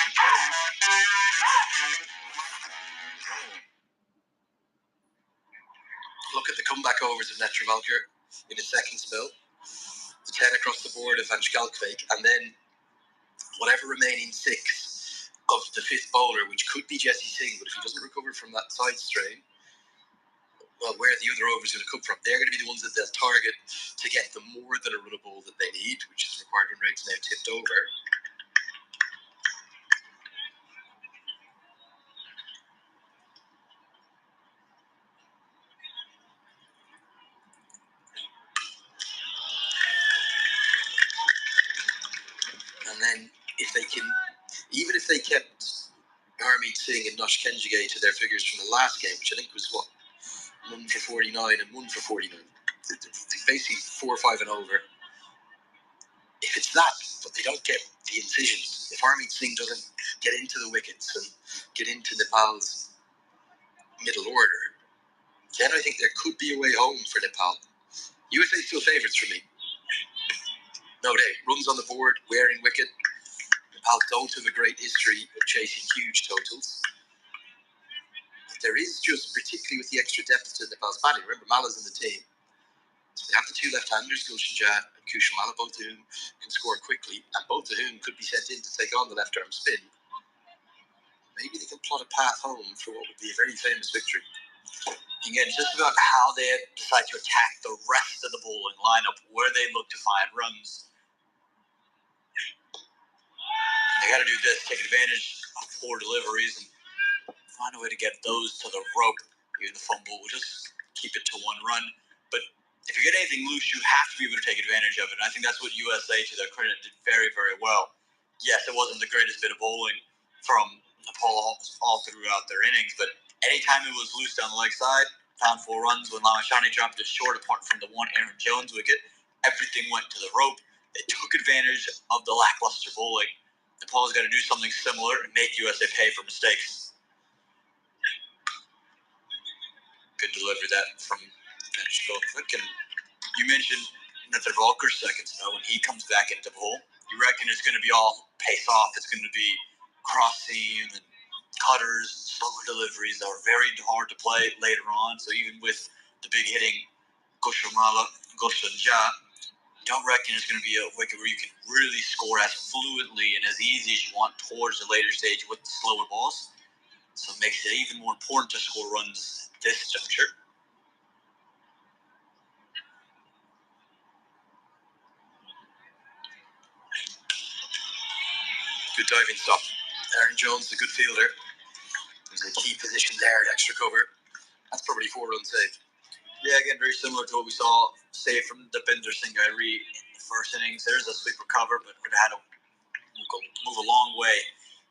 Look at the comeback overs of Netravalkar in his second spell. The 10 across the board of Vanshkalkvik, and then whatever remaining 6 of the 5th bowler, which could be Jesse Singh, but if he doesn't recover from that side strain, well, where the other overs going to come from? They're going to be the ones that they'll target to get them more than a run of ball that they need, which is required when rates now tipped over. And then if they can, even if they kept Harmeet Singh and Nash Kenjige to their figures from the last game, which I think was 1 for 49 and 1 for 49. Basically 4 or 5 and over. If it's that, but they don't get the incisions, if Harmeet Singh doesn't get into the wickets and get into Nepal's middle order, then I think there could be a way home for Nepal. USA still favourites for me. No doubt. Runs on the board, wearing wicket. Nepal don't have a great history of chasing huge totals. But there is just, particularly with the extra depth to Nepal's batting. Remember, Mala's in the team. So they have the 2 left-handers, Gulshan Jha and Kushal Mala, both of whom can score quickly, and both of whom could be sent in to take on the left-arm spin. Maybe they can plot a path home for what would be a very famous victory. Again, just about how they decide to attack the rest of the bowling lineup, where they look to find runs. They got to do this, take advantage of poor deliveries and find a way to get those to the rope. Even the fumble will just keep it to 1 run. But if you get anything loose, you have to be able to take advantage of it. And I think that's what USA, to their credit, did very, very well. Yes, it wasn't the greatest bit of bowling from Nepal all throughout their innings, but anytime it was loose down the leg side, found 4 runs. When Lamashani dropped it short apart from the one Aaron Jones wicket, everything went to the rope. They took advantage of the lackluster bowling. Nepal's got to do something similar and make USA pay for mistakes. Good delivery that from Quick. And you mentioned Nether Volker's seconds. When he comes back into bowl, you reckon it's going to be all pace off? It's going to be cross seam and cutters, slower deliveries that are very hard to play later on. So even with the big hitting Goshamala, Goshanja, don't reckon it's going to be a wicket where you can really score as fluently and as easy as you want towards the later stage with the slower balls. So it makes it even more important to score runs at this juncture. Good diving stop. Aaron Jones is a good fielder. There's a key position there, extra cover. That's probably 4 runs saved. Yeah, again, very similar to what we saw saved from Depinder Singh Gairi in the first innings. There's a sweeper cover, but would have had to move a long way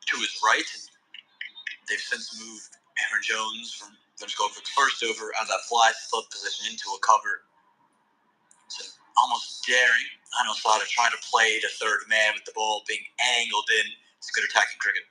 to his right. They've since moved Aaron Jones from Venchkovic's first over out of that fly float position into a cover. So almost daring Anosada trying to play the third man with the ball being angled in. It's good attacking cricket.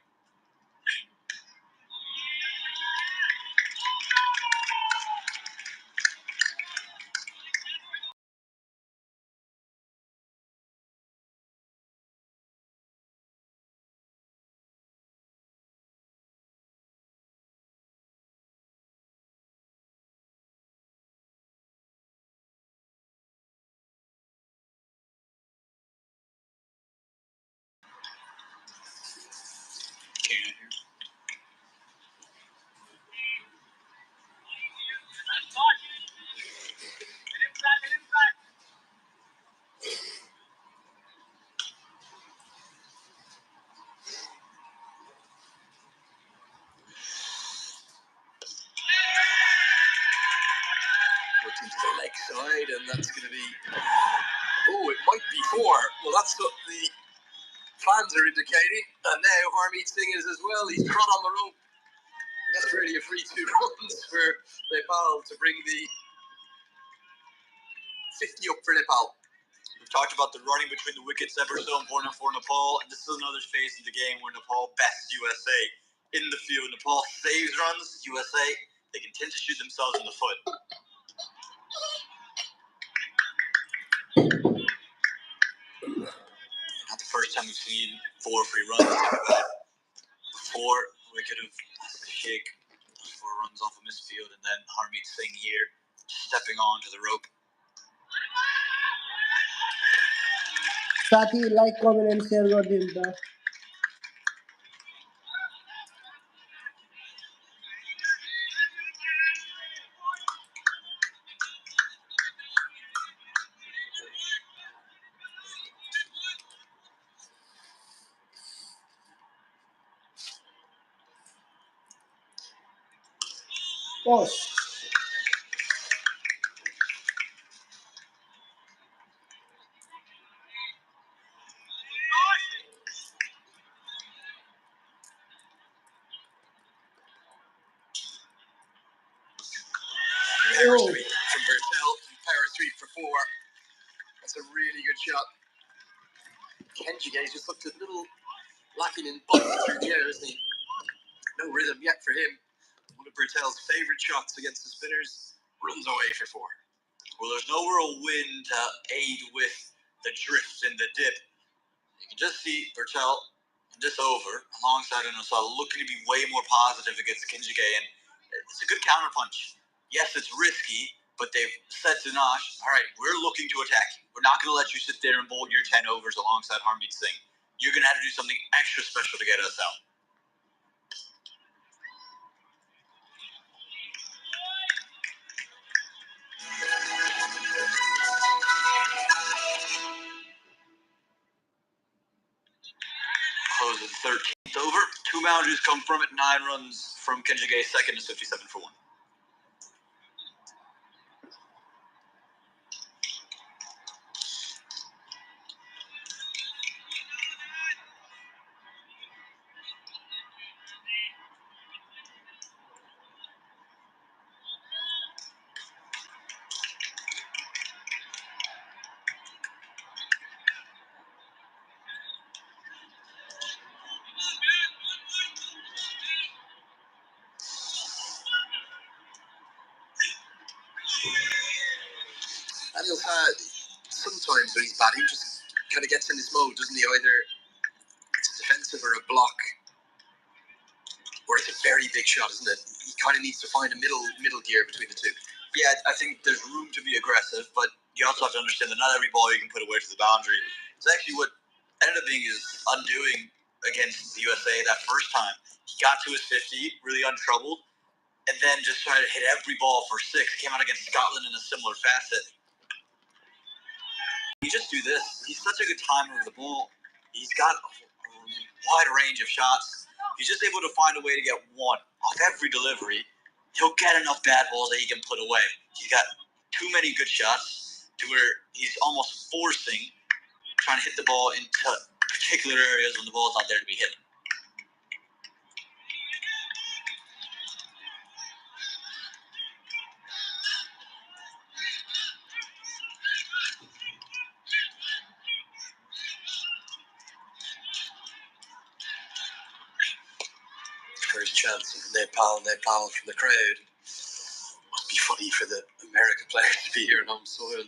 Into the leg side, and that's going to be. Oh, it might be 4. Well, that's what the fans are indicating, and now Harmeet Singh is as well. He's trot on the rope. That's really a free 2 runs for Nepal to bring the 50 up for Nepal. We've talked about the running between the wickets ever so important for Nepal, and this is another phase of the game where Nepal bests USA in the field. Nepal saves runs. USA, they can tend to shoot themselves in the foot. Not the first time we've seen 4 free runs. Before wicket of Sheikh, 4 runs off a misfield, and then Harmeet Singh here stepping onto the rope. साथी like comment end share गरिदिनु त ओस Power sweep from Bertel. Power sweep for 4. That's a really good shot. Kenjige just looked a little lacking in bump through the air, isn't he? No rhythm yet for him. One of Bertel's favourite shots against the spinners runs away for 4. Well, there's no real wind to aid with the drift and the dip. You can just see Bertel in this over alongside Anosada looking to be way more positive against Kenjige, and it's a good counterpunch. Yes, it's risky, but they've said to Nash, all right, we're looking to attack you. We're not going to let you sit there and bowl your 10 overs alongside Harmeet Singh. You're going to have to do something extra special to get us out. Close the 13th over. 2 boundaries come from it. 9 runs from Kenjige's second is 57 for 1. Anil sometimes when he's batting, just kind of gets in this mode, doesn't he? Either it's a defensive or a block, or it's a very big shot, isn't it? He kind of needs to find a middle gear between the two. Yeah, I think there's room to be aggressive, but you also have to understand that not every ball you can put away to the boundary. It's actually what ended up being his undoing against the USA that first time. He got to his 50, really untroubled, and then just tried to hit every ball for 6. Came out against Scotland in a similar facet. You just do this. He's such a good timer of the ball. He's got a wide range of shots. He's just able to find a way to get one off every delivery. He'll get enough bad balls that he can put away. He's got too many good shots to where he's almost forcing trying to hit the ball into particular areas when the ball's not there to be hit. First chance of Nepal from the crowd. Must be funny for the American players to be here on home soil.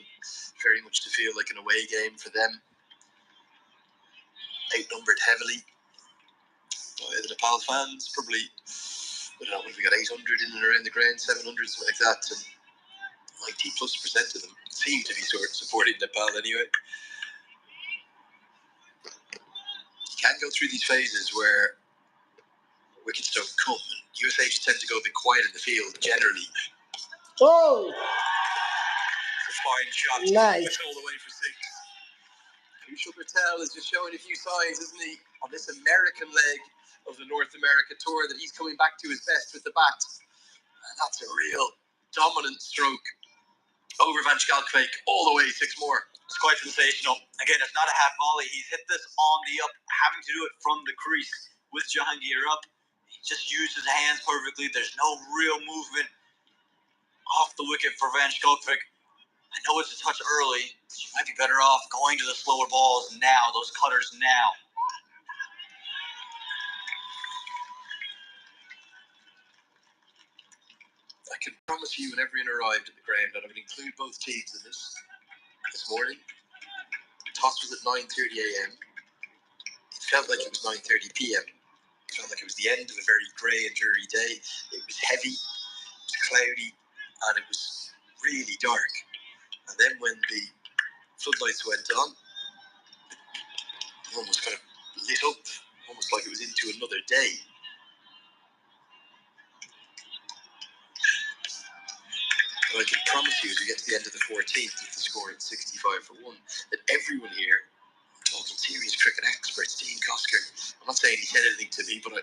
Very much to feel like an away game for them. Outnumbered heavily by the Nepal fans. Probably, I don't know, what have we got, 800 in and around the ground, 700, something like that. And 90+% of them seem to be supporting Nepal anyway. You can go through these phases where wickets don't come, and USA just tend to go a bit quiet in the field generally. Oh, It's a fine shot. nice. It's all the way for 6. Kushal Patel is just showing a few signs, isn't he, on this American leg of the North America tour, that he's coming back to his best with the bat. And that's a real dominant stroke over Van Schalkwyk, all the way 6 more. It's quite sensational. Again, it's not a half volley. He's hit this on the up, having to do it from the crease with Jahangir up. He just used his hands perfectly. There's no real movement off the wicket for Van Schalkwyk. I know it's a touch early. You might be better off going to the slower balls now, those cutters now. I can promise you, when everyone arrived at the ground, that I would include both teams in this morning. The toss was at 9:30 a.m. It felt like it was 9:30 p.m. It felt like it was the end of a very grey and dreary day. It was heavy, it was cloudy, and it was really dark. And then when the floodlights went on, it almost kind of lit up, almost like it was into another day. But I can promise you, as we get to the end of the 14th, with the score at 65-1, that everyone here, talking serious cricket experts, Dean Cosker, I'm not saying he said anything to me, but I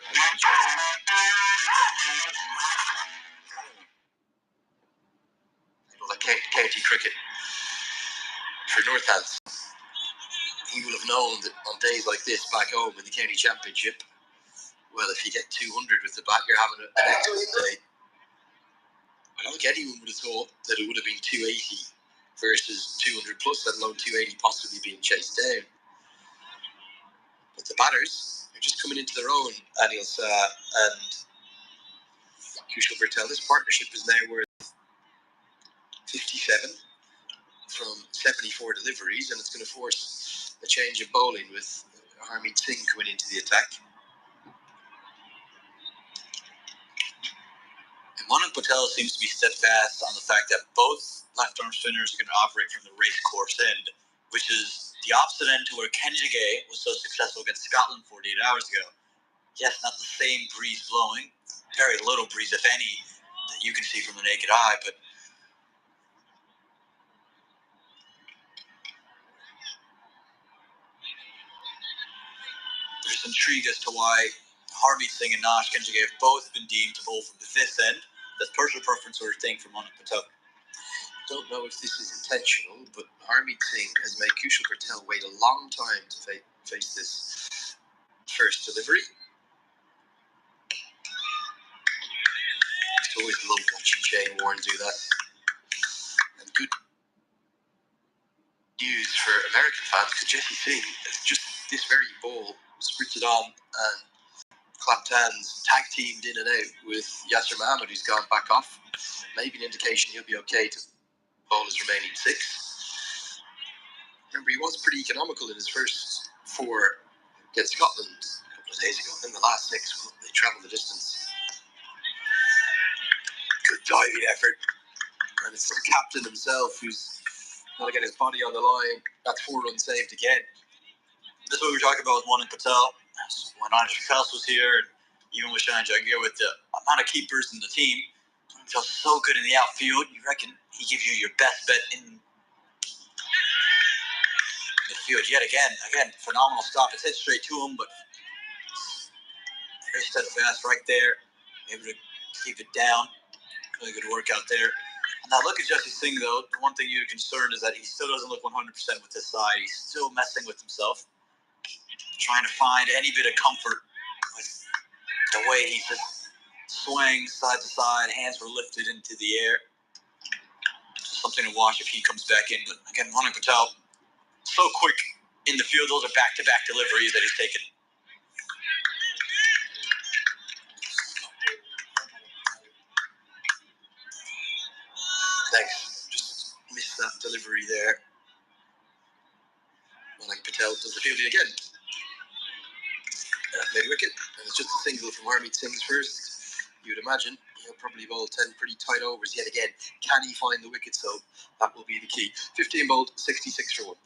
like county cricket for Northants. He will have known that on days like this back home in the county championship, well, if you get 200 with the bat, you're having an excellent day. I don't think anyone would have thought that it would have been 280 versus 200 plus, let alone 280 possibly being chased down. But the batters are just coming into their own, Anil and Kushal Patel. This partnership is now worth 57 from 74 deliveries, and it's going to force a change of bowling with Harmeet Singh coming into the attack. Manik Patel seems to be steadfast on the fact that both left-arm spinners are going to operate from the race course end, which is the opposite end to where Kenjige was so successful against Scotland 48 hours ago. Yes, not the same breeze blowing, very little breeze, if any, that you can see from the naked eye, but there's intrigue as to why Harmeet Singh and Nash Kenjige have both been deemed to bowl from this end. That's personal preference sort of thing for Manik Patel. Don't know if this is intentional, but Harmeet Singh has made Kushal Patel wait a long time to face this first delivery. I always love watching Shane Warne do that. And good news for American fans, because Jesse Singh has just this very ball sprinted on and clapped hands, tag teamed in and out with Yasser Mohammed, who's gone back off. Maybe an indication he'll be okay to bowl his remaining 6. Remember, he was pretty economical in his first 4 against Scotland a couple of days ago. In the last 6, well, they travelled the distance. Good diving effort. And it's the captain himself who's got to get his body on the line. That's 4 runs saved again. This is what we were talking about with Monin Patel. When Anish Patel was here, and even with Shane Jangir, with the amount of keepers in the team, he feels so good in the outfield. You reckon he gives you your best bet in the field yet again. Again, phenomenal stop. It's hit straight to him, but very steadfast right there. Able to keep it down. Really good work out there. And now look at Jesse Singh, though. The one thing you're concerned is that he still doesn't look 100% with his side. He's still messing with himself, trying to find any bit of comfort with the way he's just swaying side to side. Hands were lifted into the air. Just something to watch if he comes back in. But again, Monin Patel, so quick in the field. Those are back-to-back deliveries that he's taken. Thanks. Just missed that delivery there. Monin Patel does the fielding again. Made wicket, and it's just a single from Harmeet Singh's first. You would imagine he'll probably bowl 10 pretty tight overs yet again. Can he find the wicket? So that will be the key. 15 bowled, 66 for 1.